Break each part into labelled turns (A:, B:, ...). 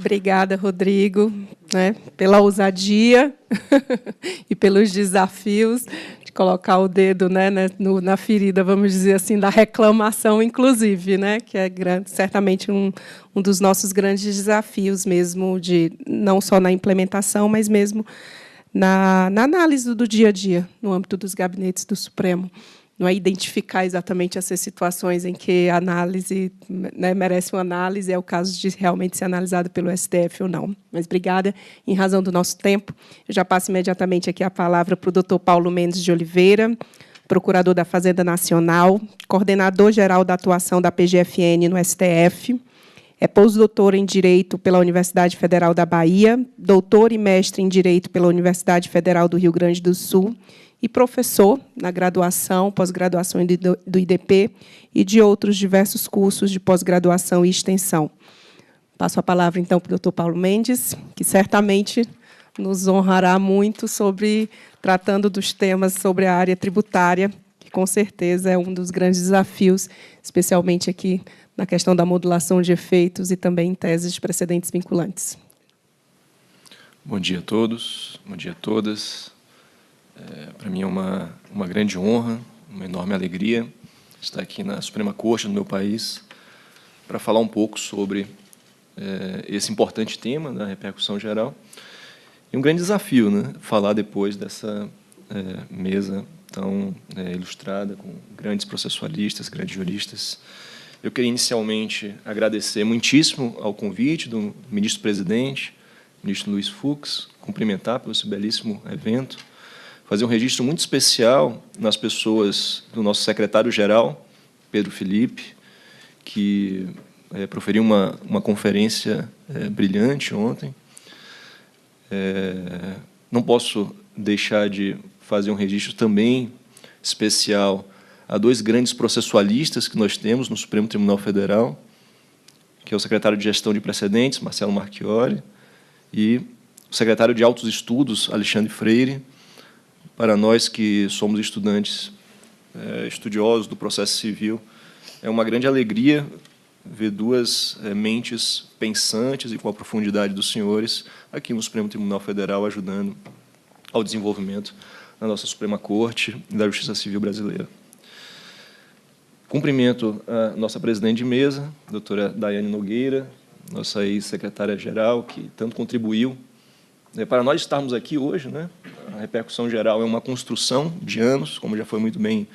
A: Obrigada, Rodrigo, né, pela ousadia e pelos desafios de colocar o dedo, né, na ferida, vamos dizer assim, da reclamação, inclusive, né, que é certamente um dos nossos grandes desafios mesmo, não só na implementação, mas mesmo na análise do dia a dia, no âmbito dos gabinetes do Supremo. Não é identificar exatamente essas situações em que a análise, né, merece uma análise, é o caso de realmente ser analisado pelo STF ou não. Mas obrigada, em razão do nosso tempo. Eu já passo imediatamente aqui a palavra para o doutor Paulo Mendes de Oliveira, procurador da Fazenda Nacional, coordenador-geral da atuação da PGFN no STF, é pós-doutor em Direito pela Universidade Federal da Bahia, doutor e mestre em Direito pela Universidade Federal do Rio Grande do Sul, e professor na graduação, pós-graduação do IDP e de outros diversos cursos de pós-graduação e extensão. Passo a palavra, então, para o doutor Paulo Mendes, que certamente nos honrará muito tratando dos temas sobre a área tributária, que, com certeza, é um dos grandes desafios, especialmente aqui na questão da modulação de efeitos e também em teses de precedentes vinculantes.
B: Bom dia a todos, bom dia a todas. Para mim é uma grande honra, uma enorme alegria estar aqui na Suprema Corte do meu país para falar um pouco sobre esse importante tema da repercussão geral e um grande desafio, né, falar depois dessa mesa tão ilustrada, com grandes processualistas, grandes juristas. Eu queria inicialmente agradecer muitíssimo ao convite do ministro-presidente, ministro Luiz Fux, cumprimentar pelo esse belíssimo evento, fazer um registro muito especial nas pessoas do nosso secretário-geral, Pedro Felipe, que proferiu uma conferência brilhante ontem. Não posso deixar de fazer um registro também especial a dois grandes processualistas que nós temos no Supremo Tribunal Federal, que é o secretário de Gestão de Precedentes, Marcelo Marchiori, e o secretário de Altos Estudos, Alexandre Freire. Para nós que somos estudantes, estudiosos do processo civil, é uma grande alegria ver duas mentes pensantes e com a profundidade dos senhores aqui no Supremo Tribunal Federal ajudando ao desenvolvimento da nossa Suprema Corte e da Justiça Civil brasileira. Cumprimento a nossa presidente de mesa, a doutora Daiane Nogueira, nossa ex-secretária-geral, que tanto contribuiu para nós estarmos aqui hoje, né? A repercussão geral é uma construção de anos, como já foi muito bem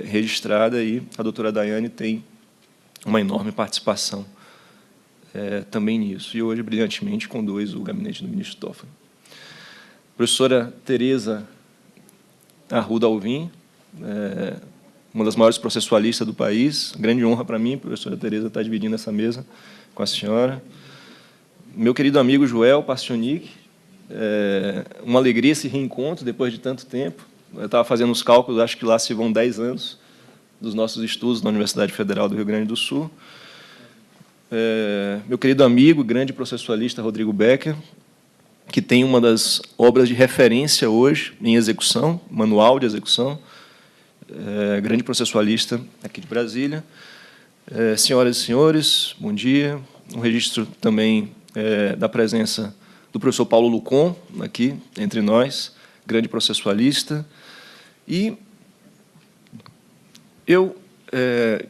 B: registrada, e a doutora Daiane tem uma enorme participação também nisso. E hoje, brilhantemente, conduz o gabinete do ministro Toffoli. Professora Tereza Arruda Alvim, uma das maiores processualistas do país, grande honra para mim, professora Tereza, estar dividindo essa mesa com a senhora. Meu querido amigo Joel Pastionic, uma alegria esse reencontro depois de tanto tempo. Eu estava fazendo os cálculos, acho que lá se vão 10 anos dos nossos estudos na Universidade Federal do Rio Grande do Sul. Meu querido amigo, grande processualista Rodrigo Becker, que tem uma das obras de referência hoje em execução, manual de execução, grande processualista aqui de Brasília. Senhoras e senhores, bom dia. Um registro também da presença do professor Paulo Lucon, aqui entre nós, grande processualista. E eu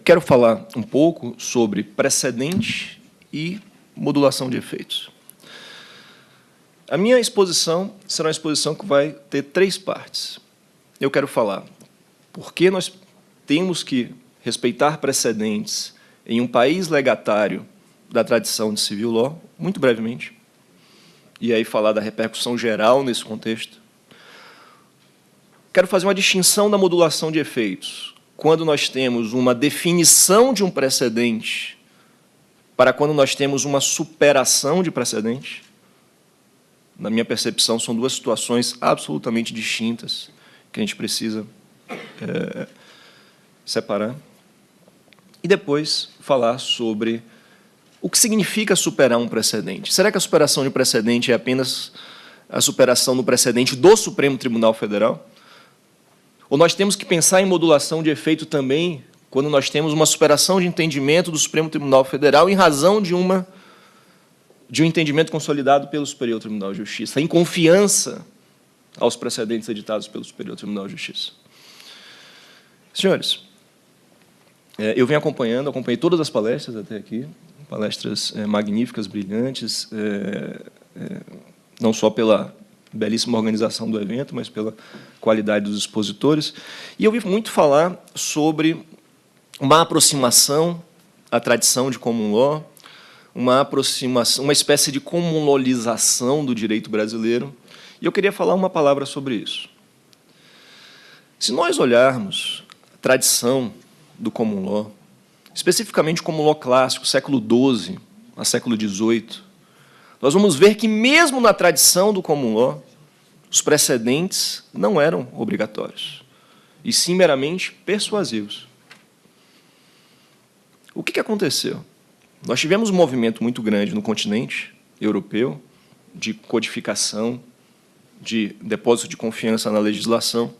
B: quero falar um pouco sobre precedente e modulação de efeitos. A minha exposição será uma exposição que vai ter 3 partes. Eu quero falar por que nós temos que respeitar precedentes em um país legatário da tradição de civil law, muito brevemente, e aí falar da repercussão geral nesse contexto. Quero fazer uma distinção da modulação de efeitos. Quando nós temos uma definição de um precedente para quando nós temos uma superação de precedente. Na minha percepção, são 2 situações absolutamente distintas que a gente precisa separar. E depois falar sobre o que significa superar um precedente. Será que a superação de um precedente é apenas a superação do precedente do Supremo Tribunal Federal? Ou nós temos que pensar em modulação de efeito também quando nós temos uma superação de entendimento do Supremo Tribunal Federal em razão de de um entendimento consolidado pelo Superior Tribunal de Justiça, em confiança aos precedentes editados pelo Superior Tribunal de Justiça. Senhores, eu venho acompanhei todas as palestras até aqui, palestras magníficas, brilhantes, não só pela belíssima organização do evento, mas pela qualidade dos expositores. E eu ouvi muito falar sobre uma aproximação à tradição de common law, uma espécie de comunolização do direito brasileiro, e eu queria falar uma palavra sobre isso. Se nós olharmos a tradição do common law, especificamente o common law clássico, século XII a século XVIII, nós vamos ver que, mesmo na tradição do common law, os precedentes não eram obrigatórios, e sim meramente persuasivos. O que aconteceu? Nós tivemos um movimento muito grande no continente europeu de codificação, de depósito de confiança na legislação,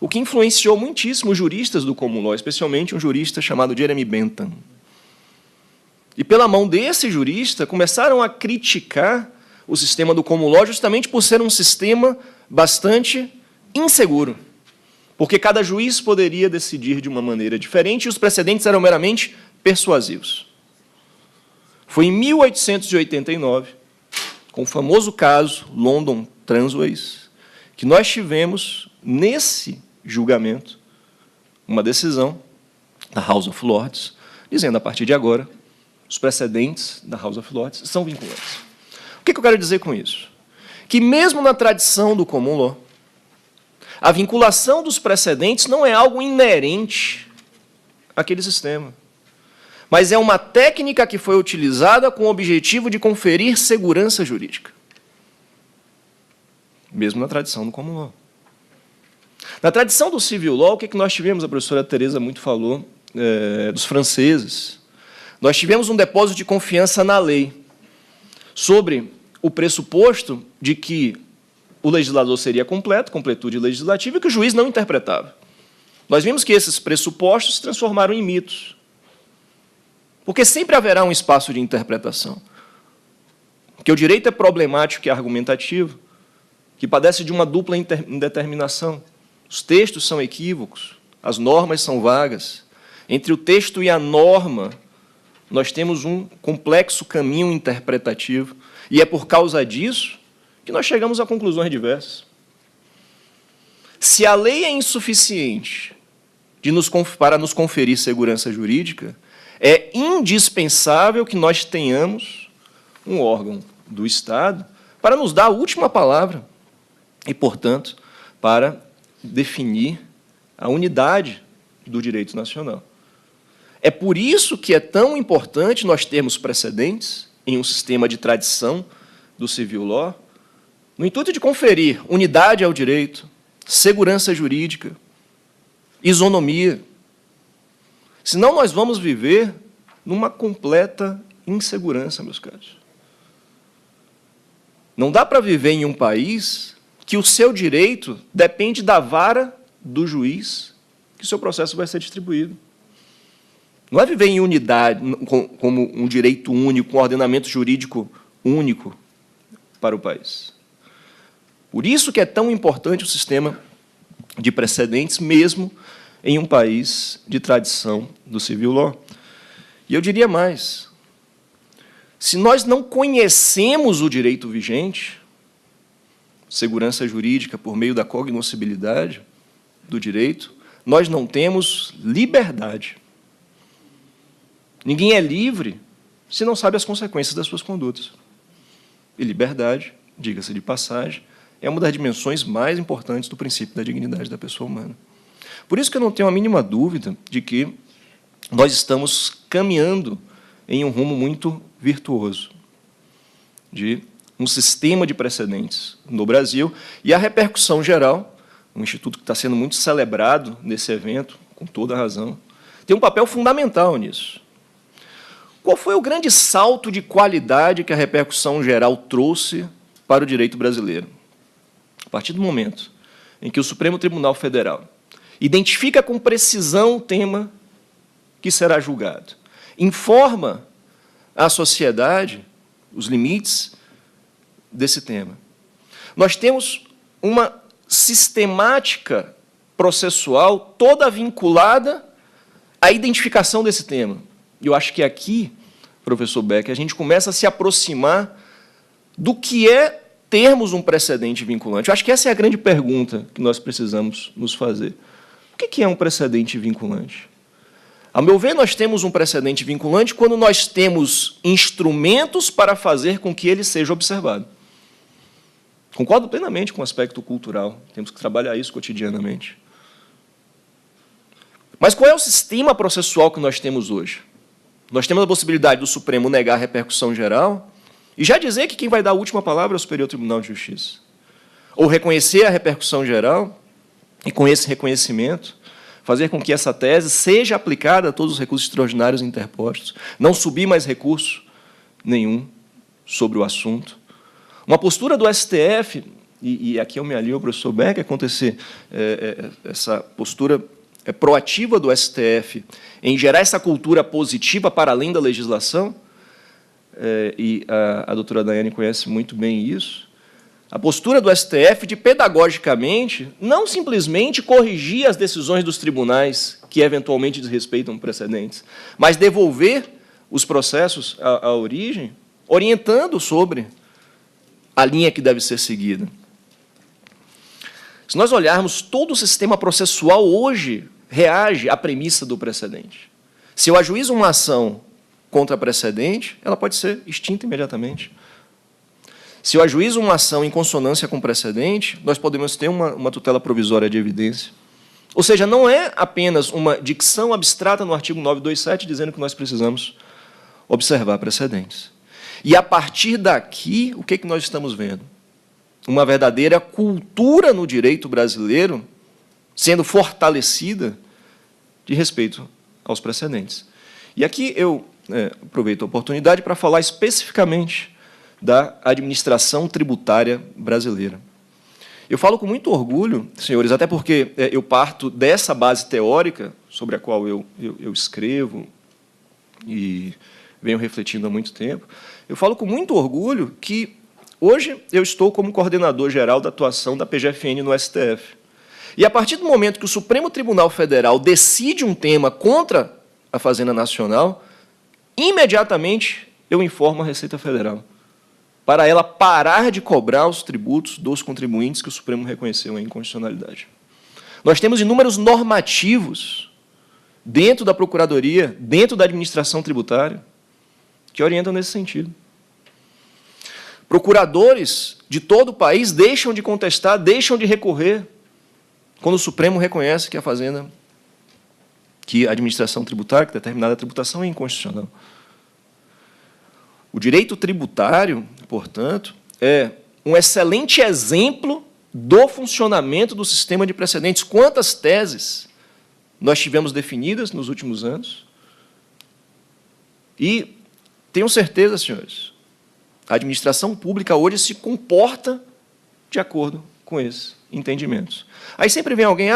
B: o que influenciou muitíssimo os juristas do common law, especialmente um jurista chamado Jeremy Bentham. E, pela mão desse jurista, começaram a criticar o sistema do common law justamente por ser um sistema bastante inseguro, porque cada juiz poderia decidir de uma maneira diferente e os precedentes eram meramente persuasivos. Foi em 1889, com o famoso caso London Transways, que nós tivemos, nesse julgamento, uma decisão da House of Lords, dizendo, a partir de agora, os precedentes da House of Lords são vinculantes. O que eu quero dizer com isso? Que, mesmo na tradição do common law, a vinculação dos precedentes não é algo inerente àquele sistema, mas é uma técnica que foi utilizada com o objetivo de conferir segurança jurídica, mesmo na tradição do common law. Na tradição do civil law, o que nós tivemos? A professora Teresa muito falou dos franceses. Nós tivemos um depósito de confiança na lei, sobre o pressuposto de que o legislador seria completo, completude legislativa, e que o juiz não interpretava. Nós vimos que esses pressupostos se transformaram em mitos, porque sempre haverá um espaço de interpretação. Porque o direito é problemático e argumentativo, que padece de uma dupla indeterminação. Os textos são equívocos, as normas são vagas. Entre o texto e a norma, nós temos um complexo caminho interpretativo, e é por causa disso que nós chegamos a conclusões diversas. Se a lei é insuficiente para nos conferir segurança jurídica, é indispensável que nós tenhamos um órgão do Estado para nos dar a última palavra e, portanto, para definir a unidade do direito nacional. É por isso que é tão importante nós termos precedentes em um sistema de tradição do civil law, no intuito de conferir unidade ao direito, segurança jurídica, isonomia. Senão nós vamos viver numa completa insegurança, meus caros. Não dá para viver em um país que o seu direito depende da vara do juiz que o seu processo vai ser distribuído. Não é viver em unidade, como um direito único, um ordenamento jurídico único para o país. Por isso que é tão importante o sistema de precedentes, mesmo em um país de tradição do civil law. E eu diria mais, se nós não conhecemos o direito vigente, segurança jurídica por meio da cognoscibilidade do direito, nós não temos liberdade. Ninguém é livre se não sabe as consequências das suas condutas. E liberdade, diga-se de passagem, é uma das dimensões mais importantes do princípio da dignidade da pessoa humana. Por isso que eu não tenho a mínima dúvida de que nós estamos caminhando em um rumo muito virtuoso de um sistema de precedentes no Brasil, e a repercussão geral, um instituto que está sendo muito celebrado nesse evento, com toda a razão, tem um papel fundamental nisso. Qual foi o grande salto de qualidade que a repercussão geral trouxe para o direito brasileiro? A partir do momento em que o Supremo Tribunal Federal identifica com precisão o tema que será julgado, informa à sociedade os limites desse tema. Nós temos uma sistemática processual toda vinculada à identificação desse tema. E eu acho que aqui, professor Beck, a gente começa a se aproximar do que é termos um precedente vinculante. Eu acho que essa é a grande pergunta que nós precisamos nos fazer. O que é um precedente vinculante? A meu ver, nós temos um precedente vinculante quando nós temos instrumentos para fazer com que ele seja observado. Concordo plenamente com o aspecto cultural. Temos que trabalhar isso cotidianamente. Mas qual é o sistema processual que nós temos hoje? Nós temos a possibilidade do Supremo negar a repercussão geral e já dizer que quem vai dar a última palavra é o Superior Tribunal de Justiça. Ou reconhecer a repercussão geral e, com esse reconhecimento, fazer com que essa tese seja aplicada a todos os recursos extraordinários interpostos, não subir mais recurso nenhum sobre o assunto. Uma postura do STF, e aqui eu me alio ao professor Beck, acontecer essa postura proativa do STF em gerar essa cultura positiva para além da legislação, e a doutora Daiane conhece muito bem isso, a postura do STF de, pedagogicamente, não simplesmente corrigir as decisões dos tribunais que, eventualmente, desrespeitam precedentes, mas devolver os processos à origem, orientando sobre a linha que deve ser seguida. Se nós olharmos, todo o sistema processual hoje reage à premissa do precedente. Se eu ajuizo uma ação contra precedente, ela pode ser extinta imediatamente. Se eu ajuizo uma ação em consonância com precedente, nós podemos ter uma tutela provisória de evidência. Ou seja, não é apenas uma dicção abstrata no artigo 927 dizendo que nós precisamos observar precedentes. E, a partir daqui, o que nós estamos vendo? Uma verdadeira cultura no direito brasileiro sendo fortalecida de respeito aos precedentes. E aqui eu aproveito a oportunidade para falar especificamente da administração tributária brasileira. Eu falo com muito orgulho, senhores, até porque eu parto dessa base teórica sobre a qual eu escrevo e venho refletindo há muito tempo. Eu falo com muito orgulho que hoje eu estou como coordenador geral da atuação da PGFN no STF. E, a partir do momento que o Supremo Tribunal Federal decide um tema contra a Fazenda Nacional, imediatamente eu informo a Receita Federal, para ela parar de cobrar os tributos dos contribuintes que o Supremo reconheceu em inconstitucionalidade. Nós temos inúmeros normativos dentro da Procuradoria, dentro da administração tributária, que orientam nesse sentido. Procuradores de todo o país deixam de contestar, deixam de recorrer, quando o Supremo reconhece que a Fazenda, que a administração tributária, que determinada tributação é inconstitucional. O direito tributário, portanto, é um excelente exemplo do funcionamento do sistema de precedentes. Quantas teses nós tivemos definidas nos últimos anos? E tenho certeza, senhores, a administração pública hoje se comporta de acordo com esses entendimentos. Aí sempre vem alguém,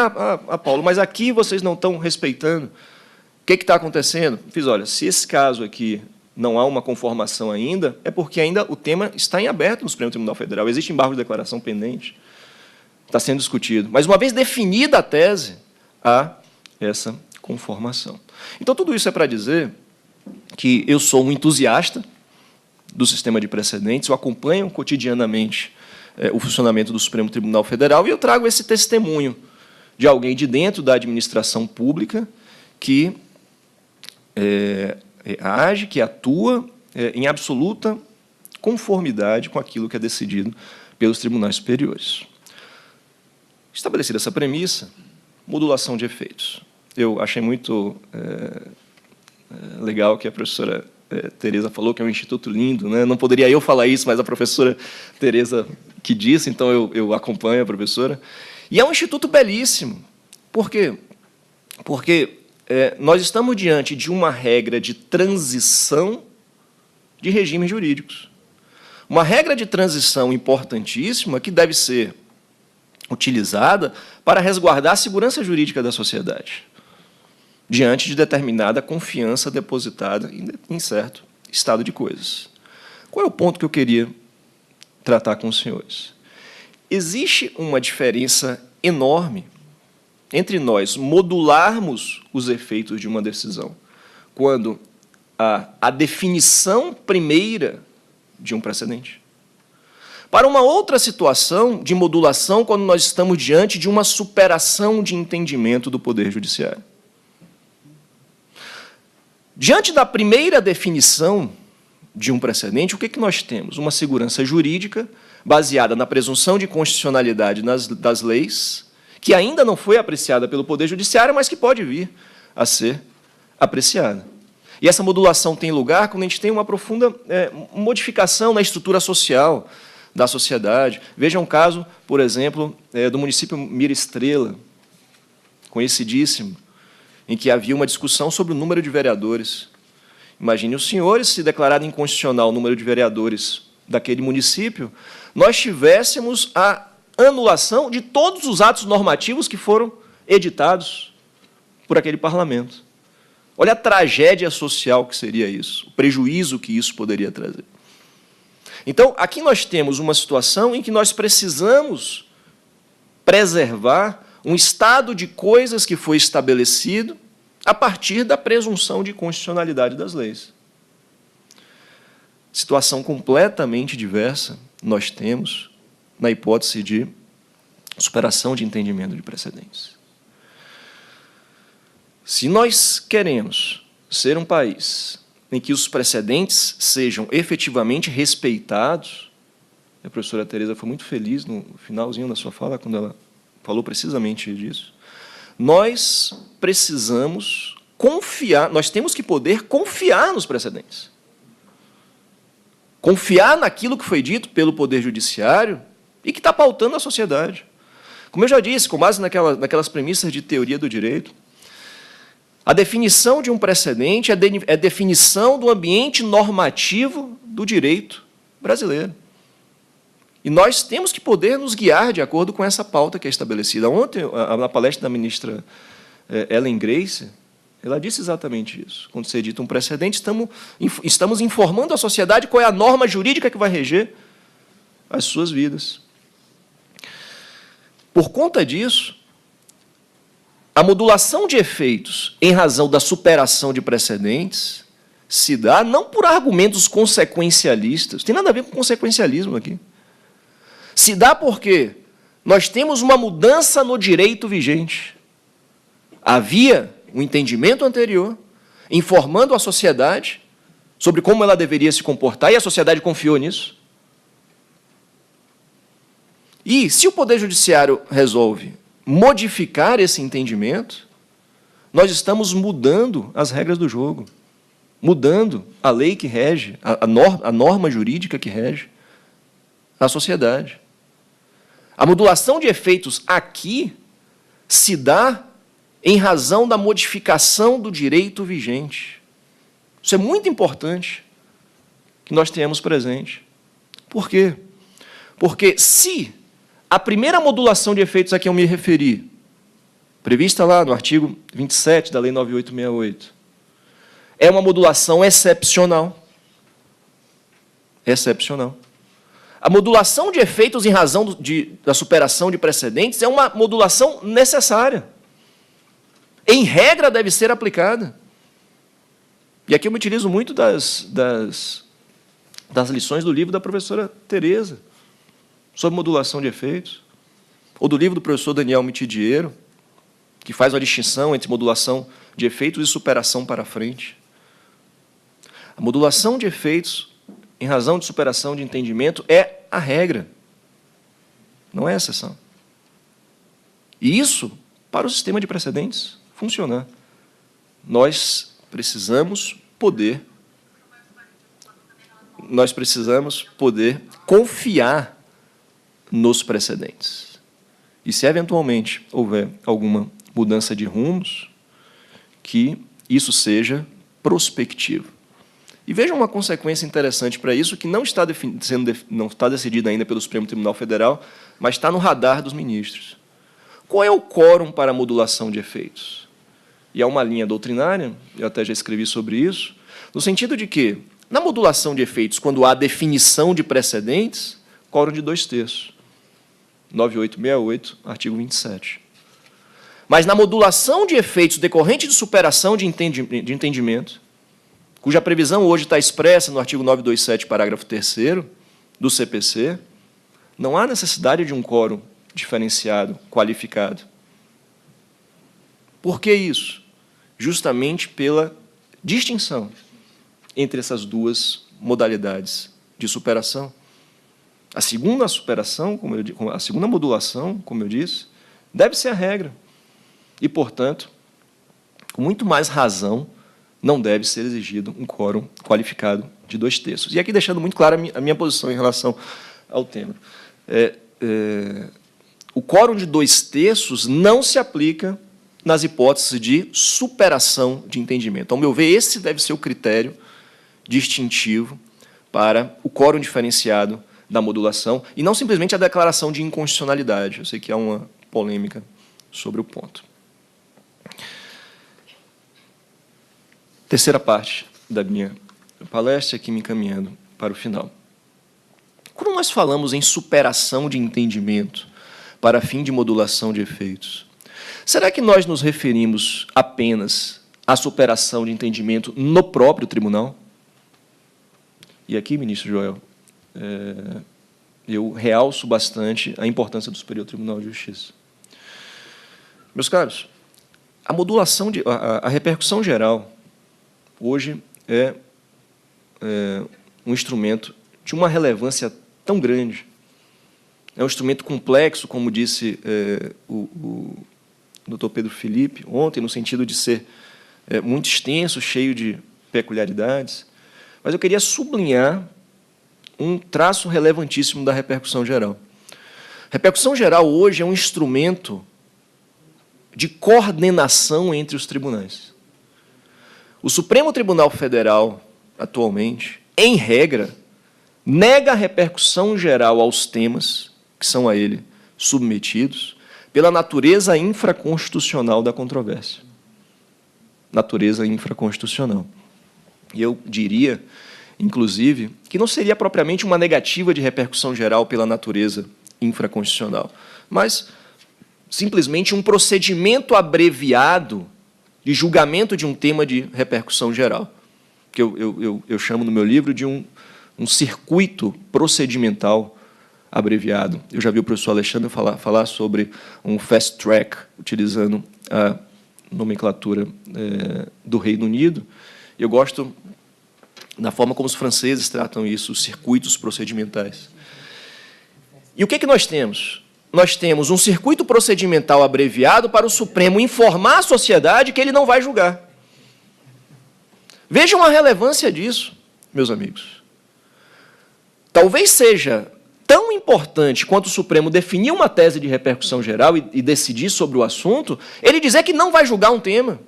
B: Paulo, mas aqui vocês não estão respeitando. O que está acontecendo? Fiz, olha, se esse caso aqui não há uma conformação ainda, é porque ainda o tema está em aberto no Supremo Tribunal Federal. Existe embargo de declaração pendente, está sendo discutido. Mas, uma vez definida a tese, há essa conformação. Então, tudo isso é para dizer que eu sou um entusiasta do sistema de precedentes, eu acompanho cotidianamente o funcionamento do Supremo Tribunal Federal e eu trago esse testemunho de alguém de dentro da administração pública que age, que atua em absoluta conformidade com aquilo que é decidido pelos tribunais superiores. Estabelecida essa premissa, modulação de efeitos. Eu achei muito legal que a professora Tereza falou que é um instituto lindo, né? Não poderia eu falar isso, mas a professora Tereza que disse, então eu acompanho a professora. E é um instituto belíssimo. Por quê? Porque nós estamos diante de uma regra de transição de regimes jurídicos. Uma regra de transição importantíssima que deve ser utilizada para resguardar a segurança jurídica da sociedade, diante de determinada confiança depositada em certo estado de coisas. Qual é o ponto que eu queria tratar com os senhores? Existe uma diferença enorme entre nós modularmos os efeitos de uma decisão, quando a definição primeira de um precedente, para uma outra situação de modulação, quando nós estamos diante de uma superação de entendimento do Poder Judiciário. Diante da primeira definição de um precedente, o que nós temos? Uma segurança jurídica baseada na presunção de constitucionalidade das leis, que ainda não foi apreciada pelo Poder Judiciário, mas que pode vir a ser apreciada. E essa modulação tem lugar quando a gente tem uma profunda modificação na estrutura social da sociedade. Veja um caso, por exemplo, do município Mira Estrela, conhecidíssimo, em que havia uma discussão sobre o número de vereadores. Imagine os senhores, se declarado inconstitucional o número de vereadores daquele município, nós tivéssemos a anulação de todos os atos normativos que foram editados por aquele parlamento. Olha a tragédia social que seria isso, o prejuízo que isso poderia trazer. Então, aqui nós temos uma situação em que nós precisamos preservar um estado de coisas que foi estabelecido a partir da presunção de constitucionalidade das leis. Situação completamente diversa nós temos na hipótese de superação de entendimento de precedentes. Se nós queremos ser um país em que os precedentes sejam efetivamente respeitados, a professora Tereza foi muito feliz no finalzinho da sua fala, quando ela falou precisamente disso, nós precisamos confiar, nós temos que poder confiar nos precedentes. Confiar naquilo que foi dito pelo Poder Judiciário e que está pautando a sociedade. Como eu já disse, com base naquelas premissas de teoria do direito, a definição de um precedente é definição do ambiente normativo do direito brasileiro. E nós temos que poder nos guiar de acordo com essa pauta que é estabelecida. Ontem, na palestra da ministra Ellen Grace, ela disse exatamente isso. Quando se edita um precedente, estamos informando a sociedade qual é a norma jurídica que vai reger as suas vidas. Por conta disso, a modulação de efeitos em razão da superação de precedentes se dá não por argumentos consequencialistas, tem nada a ver com consequencialismo aqui. Se dá porque nós temos uma mudança no direito vigente. Havia um entendimento anterior, informando a sociedade sobre como ela deveria se comportar, e a sociedade confiou nisso. E, se o Poder Judiciário resolve modificar esse entendimento, nós estamos mudando as regras do jogo, mudando a lei que rege, a norma jurídica que rege a sociedade. A modulação de efeitos aqui se dá em razão da modificação do direito vigente. Isso é muito importante que nós tenhamos presente. Por quê? Porque se a primeira modulação de efeitos a que eu me referi, prevista lá no artigo 27 da Lei 9868, é uma modulação excepcional. Excepcional. A modulação de efeitos em razão da superação de precedentes é uma modulação necessária. Em regra, deve ser aplicada. E aqui eu me utilizo muito das lições do livro da professora Tereza, sobre modulação de efeitos, ou do livro do professor Daniel Mitidiero, que faz uma distinção entre modulação de efeitos e superação para frente. A modulação de efeitos em razão de superação de entendimento é a regra, não é a exceção. E isso, para o sistema de precedentes funcionar, nós precisamos poder confiar nos precedentes. E se eventualmente houver alguma mudança de rumos, que isso seja prospectivo. E vejam uma consequência interessante para isso, que não está decidida ainda pelo Supremo Tribunal Federal, mas está no radar dos ministros. Qual é o quórum para a modulação de efeitos? E há uma linha doutrinária, eu até já escrevi sobre isso, no sentido de que Na modulação de efeitos, quando há definição de precedentes, quórum de 2/3. 9868, artigo 27. Mas na modulação de efeitos decorrente de superação de entendimento, cuja previsão hoje está expressa no artigo 927, parágrafo 3º do CPC, não há necessidade de um quórum diferenciado, qualificado. Por que isso? Justamente pela distinção entre essas duas modalidades de superação. A segunda superação, a segunda modulação, como eu disse, deve ser a regra. E, portanto, com muito mais razão, não deve ser exigido um quórum qualificado de 2/3. E aqui deixando muito clara a minha posição em relação ao tema. O quórum de 2/3 não se aplica nas hipóteses de superação de entendimento. Ao meu ver, esse deve ser o critério distintivo para o quórum diferenciado da modulação, e não simplesmente a declaração de inconstitucionalidade. Eu sei que há uma polêmica sobre o ponto. Terceira parte da minha palestra, aqui me encaminhando para o final. Quando nós falamos em superação de entendimento para fim de modulação de efeitos, será que nós nos referimos apenas à superação de entendimento no próprio tribunal? E aqui, ministro Joel, eu realço bastante a importância do Superior Tribunal de Justiça. Meus caros, a modulação, a repercussão geral, hoje é um instrumento de uma relevância tão grande. É um instrumento complexo, como disse o doutor Pedro Felipe ontem, no sentido de ser muito extenso, cheio de peculiaridades. Mas eu queria sublinhar um traço relevantíssimo da repercussão geral. A repercussão geral hoje é um instrumento de coordenação entre os tribunais. O Supremo Tribunal Federal, atualmente, em regra, nega a repercussão geral aos temas que são a ele submetidos pela natureza infraconstitucional da controvérsia. Natureza infraconstitucional. E eu diria, inclusive, que não seria propriamente uma negativa de repercussão geral pela natureza infraconstitucional, mas simplesmente um procedimento abreviado de julgamento de um tema de repercussão geral, que eu chamo no meu livro de um circuito procedimental abreviado. Eu já vi o professor Alexandre falar sobre um fast track, utilizando a nomenclatura do Reino Unido. Eu gosto da forma como os franceses tratam isso, os circuitos procedimentais. E o que nós temos? Nós temos um circuito procedimental abreviado para o Supremo informar a sociedade que ele não vai julgar. Vejam a relevância disso, meus amigos. Talvez seja tão importante quanto o Supremo definir uma tese de repercussão geral e decidir sobre o assunto, ele dizer que não vai julgar um tema.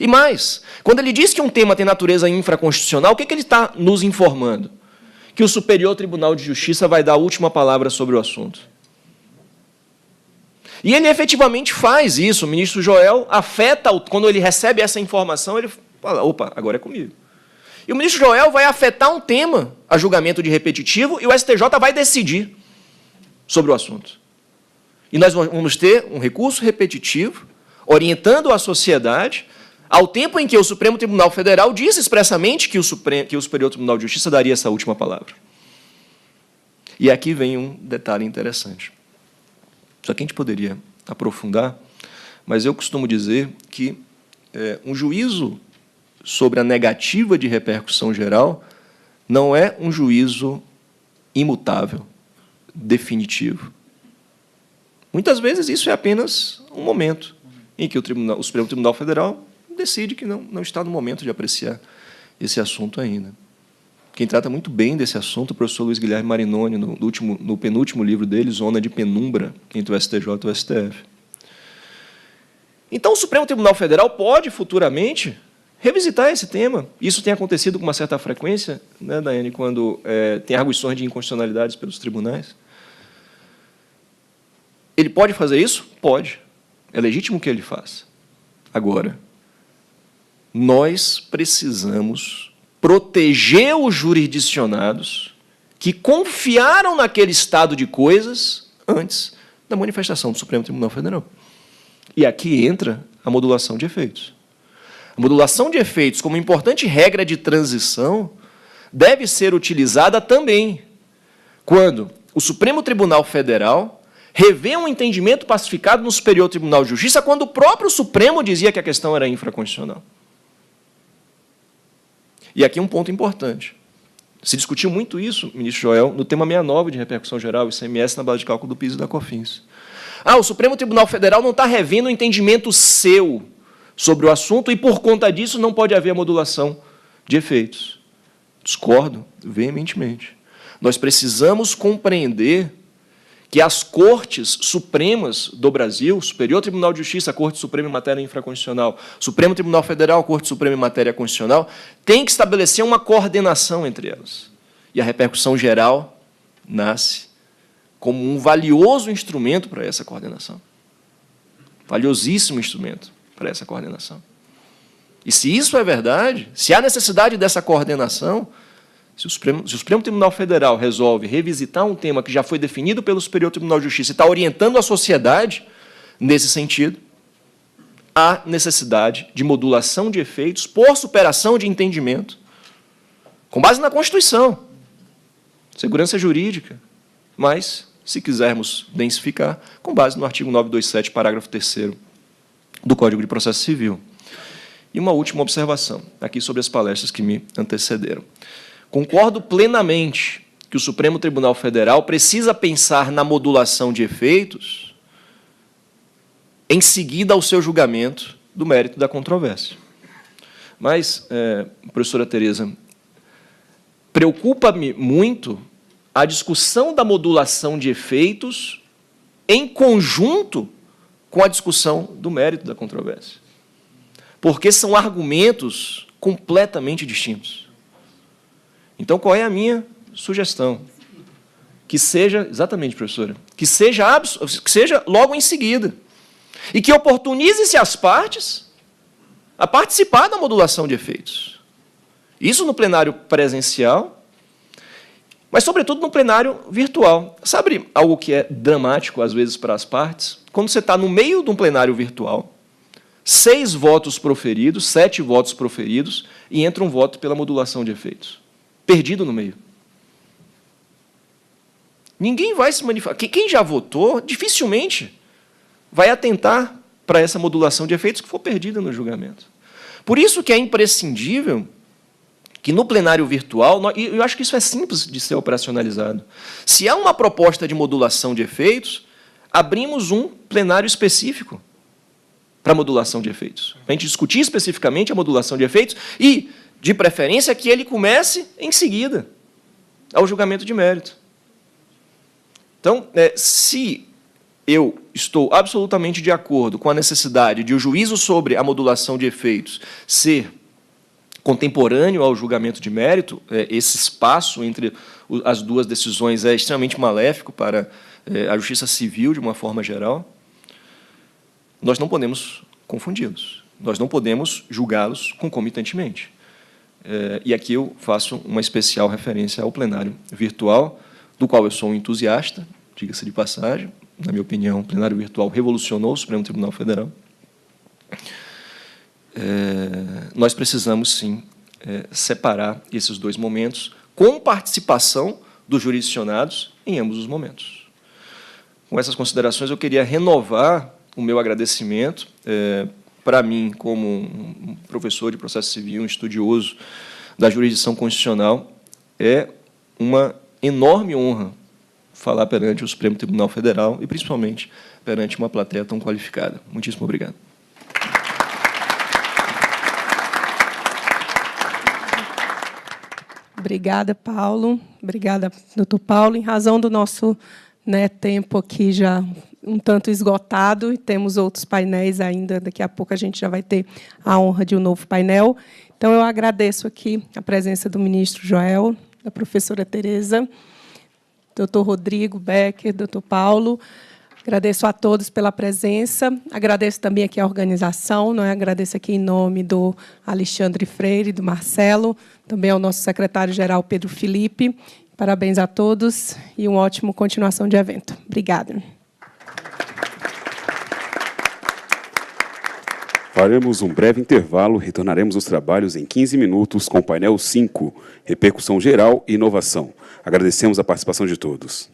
B: E mais, quando ele diz que um tema tem natureza infraconstitucional, o que ele está nos informando? Que o Superior Tribunal de Justiça vai dar a última palavra sobre o assunto. E ele efetivamente faz isso. O ministro Joel afeta, quando ele recebe essa informação, ele fala, opa, agora é comigo. E o ministro Joel vai afetar um tema a julgamento de repetitivo e o STJ vai decidir sobre o assunto. E nós vamos ter um recurso repetitivo orientando a sociedade ao tempo em que o Supremo Tribunal Federal disse expressamente que o Superior Tribunal de Justiça daria essa última palavra. E aqui vem um detalhe interessante. Isso aqui a gente poderia aprofundar, mas eu costumo dizer que um juízo sobre a negativa de repercussão geral não é um juízo imutável, definitivo. Muitas vezes isso é apenas um momento em que o Supremo Tribunal Federal decide que não está no momento de apreciar esse assunto ainda. Quem trata muito bem desse assunto é o professor Luiz Guilherme Marinoni, no penúltimo livro dele, Zona de Penumbra, entre o STJ e o STF. Então, o Supremo Tribunal Federal pode, futuramente, revisitar esse tema. Isso tem acontecido com uma certa frequência, né, Daiane, quando tem arguições de inconstitucionalidades pelos tribunais. Ele pode fazer isso? Pode. É legítimo que ele faça. Agora, nós precisamos proteger os jurisdicionados que confiaram naquele estado de coisas antes da manifestação do Supremo Tribunal Federal. E aqui entra a modulação de efeitos. A modulação de efeitos, como importante regra de transição, deve ser utilizada também quando o Supremo Tribunal Federal revê um entendimento pacificado no Superior Tribunal de Justiça, quando o próprio Supremo dizia que a questão era infraconstitucional. E aqui um ponto importante. Se discutiu muito isso, ministro Joel, no tema 69 de repercussão geral, ICMS na base de cálculo do PIS e da COFINS. O Supremo Tribunal Federal não está revendo o entendimento seu sobre o assunto e, por conta disso, não pode haver modulação de efeitos. Discordo veementemente. Nós precisamos compreender que as Cortes Supremas do Brasil, Superior Tribunal de Justiça, Corte Suprema em matéria infraconstitucional, Supremo Tribunal Federal, Corte Suprema em matéria constitucional, têm que estabelecer uma coordenação entre elas. E a repercussão geral nasce como um valioso instrumento para essa coordenação. Valiosíssimo instrumento para essa coordenação. E se isso é verdade, se há necessidade dessa coordenação, se o Supremo Tribunal Federal resolve revisitar um tema que já foi definido pelo Superior Tribunal de Justiça e está orientando a sociedade nesse sentido, há necessidade de modulação de efeitos por superação de entendimento, com base na Constituição, segurança jurídica, mas, se quisermos densificar, com base no artigo 927, parágrafo 3º do Código de Processo Civil. E uma última observação, aqui sobre as palestras que me antecederam. Concordo plenamente que o Supremo Tribunal Federal precisa pensar na modulação de efeitos em seguida ao seu julgamento do mérito da controvérsia. Mas, professora Tereza, preocupa-me muito a discussão da modulação de efeitos em conjunto com a discussão do mérito da controvérsia. Porque são argumentos completamente distintos. Então, qual é a minha sugestão? Que seja, exatamente, professora, que seja logo em seguida. E que oportunize-se as partes a participar da modulação de efeitos. Isso no plenário presencial, mas, sobretudo, no plenário virtual. Sabe algo que é dramático, às vezes, para as partes? Quando você está no meio de um plenário virtual, 6 votos proferidos, 7 votos proferidos, e entra um voto pela modulação de efeitos. Perdido no meio. Ninguém vai se manifestar. Quem já votou, dificilmente vai atentar para essa modulação de efeitos que for perdida no julgamento. Por isso que é imprescindível que no plenário virtual, e eu acho que isso é simples de ser operacionalizado, se há uma proposta de modulação de efeitos, abrimos um plenário específico para modulação de efeitos. Para a gente discutir especificamente a modulação de efeitos e, de preferência, que ele comece em seguida ao julgamento de mérito. Então, se eu estou absolutamente de acordo com a necessidade de o juízo sobre a modulação de efeitos ser contemporâneo ao julgamento de mérito, esse espaço entre as duas decisões é extremamente maléfico para a justiça civil, de uma forma geral, nós não podemos confundi-los. Nós não podemos julgá-los concomitantemente. E aqui eu faço uma especial referência ao plenário virtual, do qual eu sou um entusiasta, diga-se de passagem. Na minha opinião, o plenário virtual revolucionou o Supremo Tribunal Federal. Nós precisamos, sim, separar esses dois momentos com participação dos jurisdicionados em ambos os momentos. Com essas considerações, eu queria renovar o meu agradecimento. Para mim, como um professor de processo civil, um estudioso da jurisdição constitucional, é uma enorme honra falar perante o Supremo Tribunal Federal e, principalmente, perante uma plateia tão qualificada. Muitíssimo obrigado.
A: Obrigada, Paulo. Obrigada, doutor Paulo. Em razão do nosso tempo aqui já um tanto esgotado, e temos outros painéis ainda, daqui a pouco a gente já vai ter a honra de um novo painel. Então, eu agradeço aqui a presença do ministro Joel, da professora Tereza, doutor Rodrigo Becker, doutor Paulo. Agradeço a todos pela presença, agradeço também aqui a organização, não é? Agradeço aqui em nome do Alexandre Freire, do Marcelo, também ao nosso secretário-geral Pedro Felipe. Parabéns a todos e uma ótima continuação de evento. Obrigada.
C: Faremos um breve intervalo, retornaremos aos trabalhos em 15 minutos com o painel 5, Repercussão Geral e Inovação. Agradecemos a participação de todos.